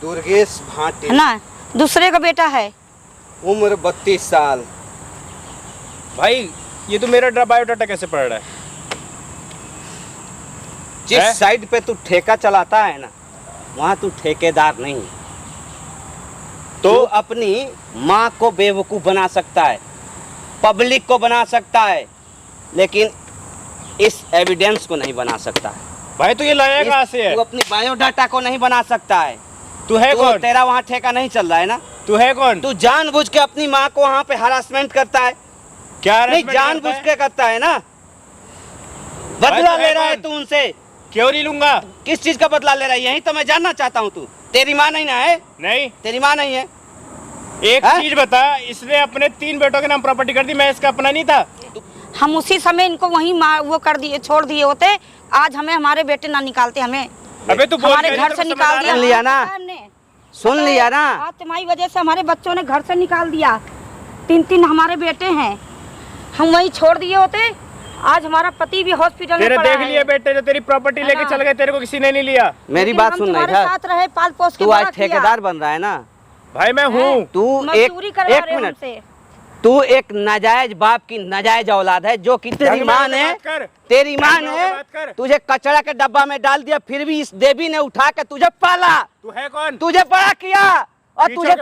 दुर्गेश भाटी, है ना, दूसरे का बेटा है। उम्र 32 साल। भाई ये तो मेरा बायोडाटा कैसे पढ़ रहा है? जिस है? साइड पे तू ठेका चलाता है ना, वहाँ तू ठेकेदार नहीं। तो अपनी माँ को बेवकूफ़ बना सकता है, पब्लिक को बना सकता है, लेकिन इस एविडेंस को नहीं बना सकता है। भाई तू ये लाया कहाँ से है? तू अपनी बायोडाटा को नहीं बना सकता है। तू है तो कौन? तेरा वहाँ ठेका नहीं चल रहा है ना, तू है कौन? तू जानबूझ के अपनी माँ को वहाँ पे हरासमेंट करता है। क्या नहीं, जानबूझ के करता है ना। बदला ले रहा है तू उनसे। क्यों नहीं लूंगा? किस चीज का बदला ले रहा है, यही तो मैं जानना चाहता हूँ। तू तेरी माँ नहीं ना है? नहीं। तेरी माँ नहीं है? एक चीज बता, इसने अपने 3 बेटों के नाम प्रॉपर्टी कर दी, मैं इसका अपना नहीं था? हम उसी समय इनको वहीं वो कर दिए, छोड़ दिए होते, आज हमें हमारे बेटे ना निकालते हमें। अबे तू हमारे घर से निकाल दिया। सुन लिया ना? सुन लिया ना? आज तुम्हारी वजह से हमारे बच्चों ने घर से निकाल दिया। 3 हमारे बेटे हैं, हम वहीं छोड़ दिए होते, आज हमारा पति भी हॉस्पिटल में पड़ा है। देख लिया बेटे, जो तेरी प्रॉपर्टी लेके चल गए, तेरे को किसी ने नहीं लिया। मेरी बात सुन रहा है, साथ रहे, पाल पोस के तू आज बड़ा किया। ठेकेदार बन रहा है ना? भाई मैं हूँ। तू एक मिनट, तू एक नाजायज बाप की नाजायज औलाद है, जो कि तेरी माँ ने तुझे कचरा के डब्बा में डाल दिया, फिर भी इस देवी ने उठा के तुझे पाला। तू है कौन? तुझे बड़ा किया और तुझे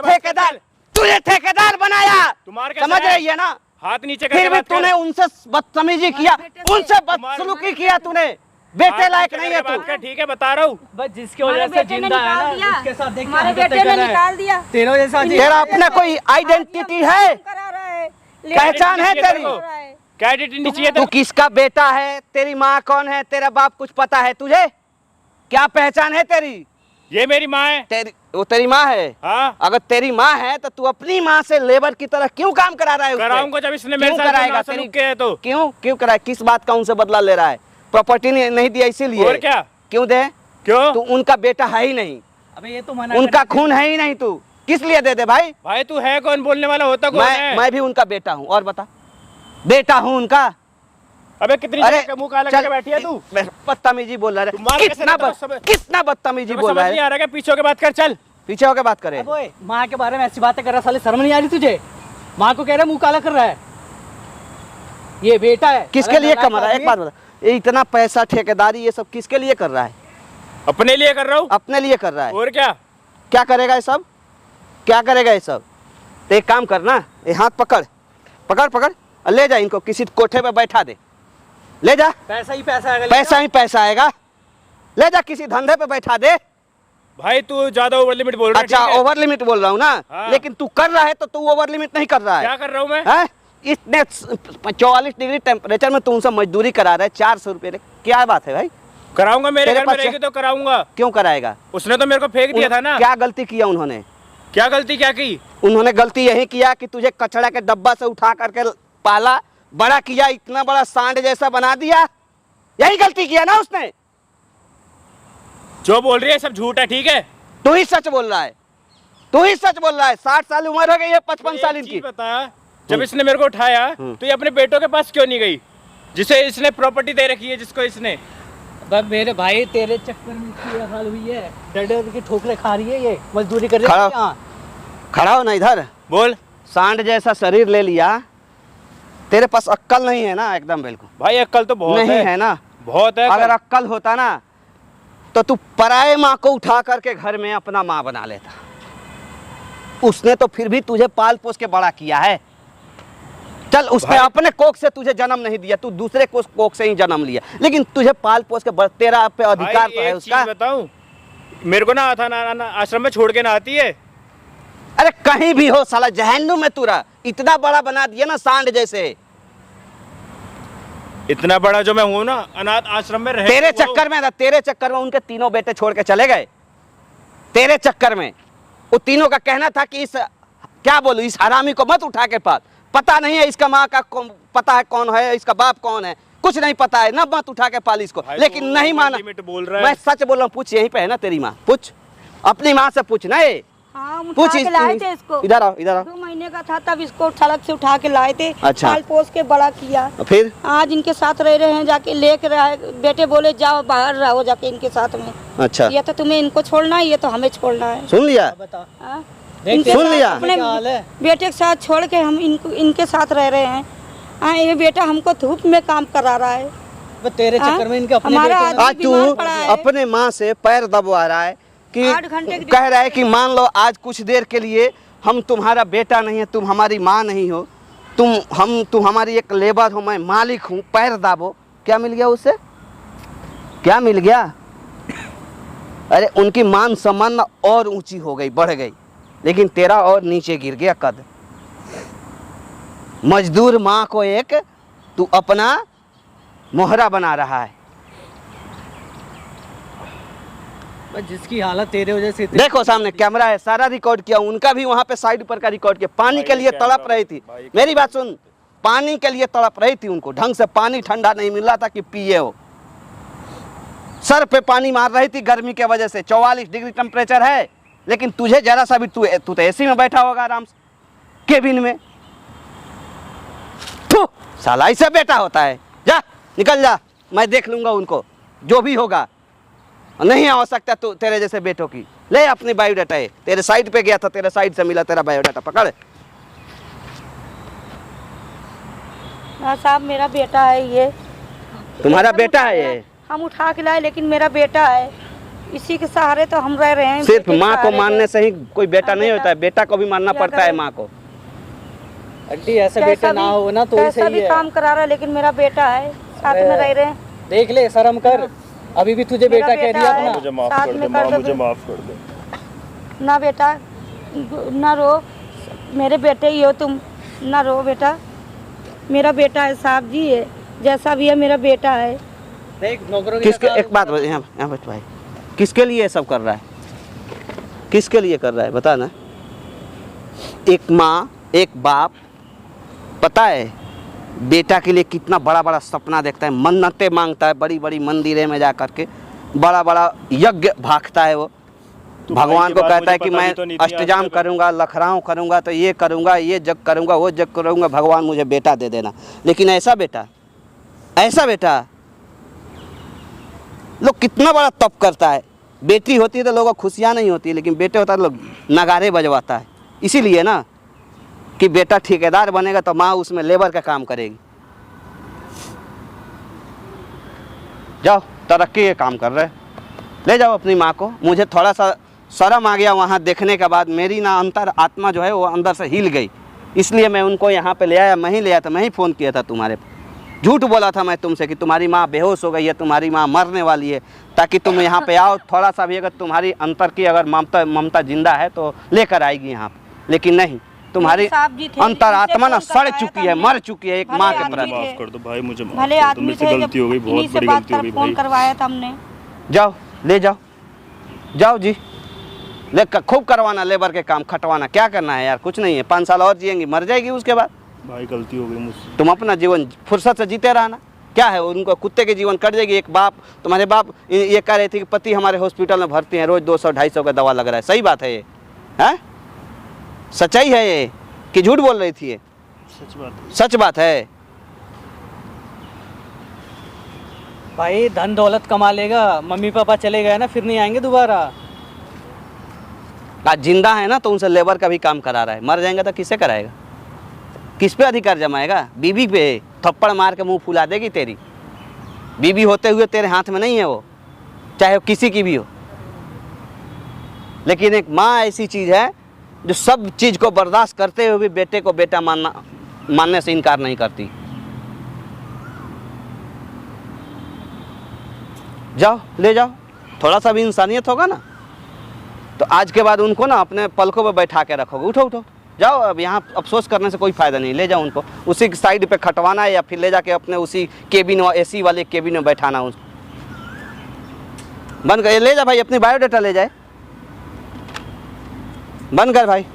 ठेकेदार बनाया। समझ रही है ना? हाथ नीचे फिर भी तूने उनसे बदतमीजी किया, उनसे बदसलूकी किया तूने। बेटे लायक नहीं है तू। ठीक है, बता रहा हूँ। बस जिसकी वजह से जिंदा है ना, उसके साथ देख हमारे बेटे ने निकाल दिया। तेरे जैसा तेरा अपना कोई आइडेंटिटी है, पहचान है तेरी? क्या आइडेंटिटी चाहिए? तू किसका बेटा है, तेरी माँ कौन है, तेरा बाप कुछ पता है तुझे? क्या पहचान है तेरी? ये मेरी माँ है। वो तेरी माँ है? हाँ। अगर तेरी माँ है तो तू अपनी माँ से लेबर की तरह क्यों काम करा रहा है? कराऊंगा जब इसने मेरे साथ कराएगा सलूक किया है तो। क्यों कराए? किस बात का उनसे बदला ले रहा है? प्रॉपर्टी नहीं दिया इसीलिए? और क्या? क्यों दे? क्यों? तू उनका बेटा है ही नहीं। अबे ये तो मना उनका खून है ही नहीं, तू किस लिए दे भाई? भाई तू है कौन? बोलने वाला होता कौन है? मैं भी उनका बेटा हूँ। और बता, बेटा हूँ उनका। अबे कितनी मुंह काला करके बैठी है तू? बदतमीजी बोल रहा है। कितना बदतमीजी बोल रहा है? नहीं आ रहा क्या? पीछे होके बात कर, चल पीछे होके बात करे। माँ के बारे में ऐसी बातें कर रहा, साले शर्म नहीं आ रही तुझे? माँ को कह रहा मुंह काला कर रहा है। ये बेटा है। किसके लिए कमा रहा है? एक बात बता, ये इतना पैसा ठेकेदारी ये सब किसके लिए कर रहा है? अपने लिए कर रहा हूँ। अपने लिए कर रहा है। और क्या? क्या करेगा ये सब? क्या करेगा ये सब? तो एक काम करना, ये हाथ पकड़ और ले जा इनको, किसी कोठे पे बैठा दे। ले जा, पैसा ही पैसा आएगा। पैसा ही पैसा आएगा। ले जा, किसी धंधे पे बैठा दे। भाई तू ज्यादा ओवर लिमिट बोल रहा है। अच्छा, ओवर लिमिट बोल रहा हूँ ना? हाँ। लेकिन तू कर रहा है तो तू ओवर लिमिट नहीं कर रहा है। क्या कर रहा हूँ मैं? है? इतने 44 डिग्री टेम्परेचर में तू उनसे मजदूरी करा रहा है 400 रुपये। क्या बात है भाई? कराऊंगा, मेरे घर में रहेगी तो कराऊंगा। क्यों कराएगा? उसने तो मेरे को फेंक दिया था ना। क्या गलती किया उन्होंने? क्या गलती क्या की? उन्होंने गलती यही किया कि तुझे कचरा के डब्बा से उठा करके पाला, बड़ा किया, इतना बड़ा सांड जैसा बना दिया। यही गलती किया ना उसने? जो बोल रही है सब झूठ है, ठीक है? तू ही सच बोल रहा है, तू ही सच बोल रहा है। 60 साल उम्र हो गई है, 55 साल इनकी। बता, जब इसने मेरे को उठाया तो ये अपने बेटों के पास क्यों नहीं गई, जिसे इसने प्रॉपर्टी दे रखी है, जिसको इसने? मेरे भाई तेरे चक्कर में इतनी हाल हुई है, डर की ठोकरे खा रही है, ये मजदूरी कर रही है। खड़ा हो ना इधर। बोल। सांड जैसा शरीर ले लिया, तेरे पास अक्कल नहीं है ना? एकदम बिल्कुल भाई अक्कल तो बहुत नहीं है ना? बहुत है। अगर अक्कल होता ना तो तू पराये माँ को उठा करके घर में अपना माँ बना लेता। उसने तो फिर भी तुझे पाल पोस के बड़ा किया है। चल, उसने अपने कोख से तुझे जन्म नहीं दिया, तू दूसरे कोख से ही जन्म लिया, लेकिन तुझे पाल पोस के तेरा पे अधिकार तो है उसका। बताऊं, मेरे को ना आता ना आश्रम में छोड़ के ना आती है। अरे कहीं भी हो साला, जहन्नुम में तू रहा। इतना बड़ा बना दिया ना सांड जैसे। इतना बड़ा जो मैं हूँ ना, अनाथ आश्रम में रह। तेरे चक्कर में उनके तीनों बेटे छोड़ के चले गए। तेरे चक्कर में वो तीनों का कहना था कि इस क्या बोलूं, इस हरामी को मत उठा के पास। पता नहीं है इसका माँ का पता है कौन है, इसका बाप कौन है, कुछ नहीं पता है ना, मत उठा के पाल इसको। लेकिन नहीं माना। बोल रहा है। मैं सच बोल रहा हूँ, पूछ, यहीं पे है ना तेरी माँ? पूछ, अपनी माँ से पूछ ना। ये हाँ, पूछ, लाए थे इसको। इधर आओ, इधर आओ। 2 महीने का था तब इसको सड़क से उठा के लाए थे। अच्छा। पाल पोस के बड़ा किया। फिर आज इनके साथ रह रहे हैं, जाके लेके रहे। बेटे बोले जाओ बाहर रहो जाके इनके साथ में। अच्छा, ये तो तुम्हें इनको छोड़ना है, ये तो हमें छोड़ना है। सुन लिया? बता। हाँ? सुन लिया? अपने बेटे के साथ छोड़ के हम इनके साथ रह रहे हैं। हाँ, ये बेटा हमको धूप में काम करा रहा है। तेरे चक्कर में इनके अपने आज तू अपने माँ से पैर दबवा रहा है कि 8 घंटे कह रहा है कि मान लो आज कुछ देर के लिए हम तुम्हारा बेटा नहीं है, तुम हमारी माँ नहीं हो, तुम हमारी एक लेबर हो, मैं मालिक हूँ, पैर दाबो। क्या मिल गया उससे? क्या मिल गया? अरे उनकी मान सम्मान और ऊंची हो गई, बढ़ गई। लेकिन तेरा और नीचे गिर गया कद। मजदूर माँ को एक तू अपना मोहरा बना रहा है। बस जिसकी हालत तेरे वजह से देखो सामने कैमरा है, सारा रिकॉर्ड किया, उनका भी वहां पे साइड पर का रिकॉर्ड किया। पानी के लिए तड़प रही थी, मेरी बात सुन, पानी के लिए तड़प रही थी, उनको ढंग से पानी ठंडा नहीं मिल रहा था कि पिए हो। सर पे पानी मार रही थी गर्मी के वजह से, 44 डिग्री टेम्परेचर है, लेकिन तुझे जरा सा भी तू तो एसी में बैठा होगा आराम से, केबिन में। थू, साला ऐसा बेटा होता है। जा निकल जा, मैं देख लूंगा उनको, जो भी होगा। नहीं आ सकता तो तेरे जैसे बेटों की। ले अपनी बायोडाटा है, तेरे साइड पे गया था, तेरे साइड से मिला तेरा बायोडाटा, पकड़। हाँ साहब, मेरा बेटा है ये। तुम्हारा बेटा है ये? हम उठा के लाए, लेकिन मेरा बेटा है, इसी के सहारे तो हम रह रहे हैं। सिर्फ माँ को मानने से ही कोई बेटा नहीं होता है, बेटा को भी मानना पड़ता है माँ को। आंटी ऐसा बेटा ना हो ना तो ही कैसा सही भी है। काम करा रहा है, लेकिन मेरा बेटा है, साथ में रह रहे हैं। देख ले, शर्म कर, अभी भी तुझे मेरा बेटा कह रही है है। अपना। मुझे माफ साथ कर में दे माँ, कर दो मुझे फिर। माफ कर दे। ना बेटा, ना रो, मेरे बेटे ही हो तुम, ना रो बेटा। मेरा बेटा है साहब जी, है जैसा भी है मेरा बेटा है। देख नौकरों के किसके, साथ- एक बात यहाँ बैठ भाई, किसके लिए ये सब कर रहा है? किसके लिए कर रहा है बता ना। एक माँ एक बाप, पता है बेटा के लिए कितना बड़ा बड़ा सपना देखता है, मन्नतें मांगता है, बड़ी बड़ी मंदिरें में जा करके बड़ा बड़ा यज्ञ भागता है वो। तो भगवान भाई को की बात कहता है मुझे कि पता मैं भी तो नहीं थी, अष्टजाम आज तक। करूंगा, लखराव करूंगा, तो ये करूंगा, ये जग करूंगा, वो जग करूंगा, भगवान मुझे बेटा दे देना। लेकिन ऐसा बेटा, ऐसा बेटा, लोग कितना बड़ा तप करता है। बेटी होती है तो लोगों को खुशियाँ नहीं होती, लेकिन बेटे होता है तो लोग नगारे बजवाता है। इसीलिए ना कि बेटा ठेकेदार बनेगा तो माँ उसमें लेबर का काम करेगी। जाओ, तरक्की के काम कर रहे, ले जाओ अपनी माँ को। मुझे थोड़ा सा शर्म आ गया वहाँ देखने के बाद, मेरी ना अंतर आत्मा जो है वो अंदर से हिल गई, इसलिए मैं उनको यहाँ पे ले आया। मैं ही ले आया था, मैं ही फ़ोन किया था तुम्हारे, झूठ बोला था मैं तुमसे कि तुम्हारी माँ बेहोश हो गई है, तुम्हारी माँ मरने वाली है, ताकि तुम यहाँ पे आओ। थोड़ा सा भी अगर तुम्हारी अंतर की अगर ममता जिंदा है तो लेकर आएगी यहाँ पे, लेकिन नहीं, तुम्हारी साहब जी थे, अंतर आत्मा ना इनसे सड़ फोन चुकी है, करवाया मर चुकी है एक भले माँ के आदमी प्रति। थे। माफ कर दो भाई, मुझे माफ भले कर दो, आदमी मेरे से थे, गलती हो गई, जब बहुत इन्हीं से बड़ी बात गलती हो कर गई फोन भाई। करवाया था हमने। जाओ ले जाओ, जाओ जी, ले खूब करवाना, लेबर के काम खटवाना। क्या करना है यार, कुछ नहीं है, 5 साल और जिएंगी, मर जाएगी उसके बाद। भाई गलती हो गई मुझसे। तुम अपना जीवन फुर्सत से जीते रहना। क्या है, उनको कुत्ते के जीवन कट जाएगी। एक बाप, तुम्हारे बाप ये कह रहे थे कि पति हमारे हॉस्पिटल में भर्ती हैं, रोज 200-250 का दवा लग रहा है। सही बात है ये? है सच्चाई है ये कि झूठ बोल रही थी ये? सच बात है। सच बात है। भाई धन दौलत कमा लेगा, मम्मी पापा चले गए ना, फिर नहीं आएंगे दोबारा। आज जिंदा है ना तो उनसे लेबर का भी काम करा रहा है, मर जाएंगे तो किससे कराएगा? किस पे अधिकार जमाएगा? बीबी पे थप्पड़ मार के मुंह फुला देगी तेरी। बीबी होते हुए तेरे हाथ में नहीं है वो, चाहे वो किसी की भी हो। लेकिन एक माँ ऐसी चीज़ है जो सब चीज़ को बर्दाश्त करते हुए भी बेटे को बेटा मानने से इनकार नहीं करती। जाओ ले जाओ, थोड़ा सा भी इंसानियत होगा ना तो आज के बाद उनको ना अपने पलकों पे बैठा के रखोगे। उठो उठो, जाओ, अब यहाँ अफसोस करने से कोई फ़ायदा नहीं। ले जाओ उनको, उसी साइड पे खटवाना है या फिर ले जाके अपने उसी केबिन, एसी वाले केबिन में बैठाना। उस बंद कर, ले जा भाई, अपनी बायोडाटा ले जाए, बंद कर भाई।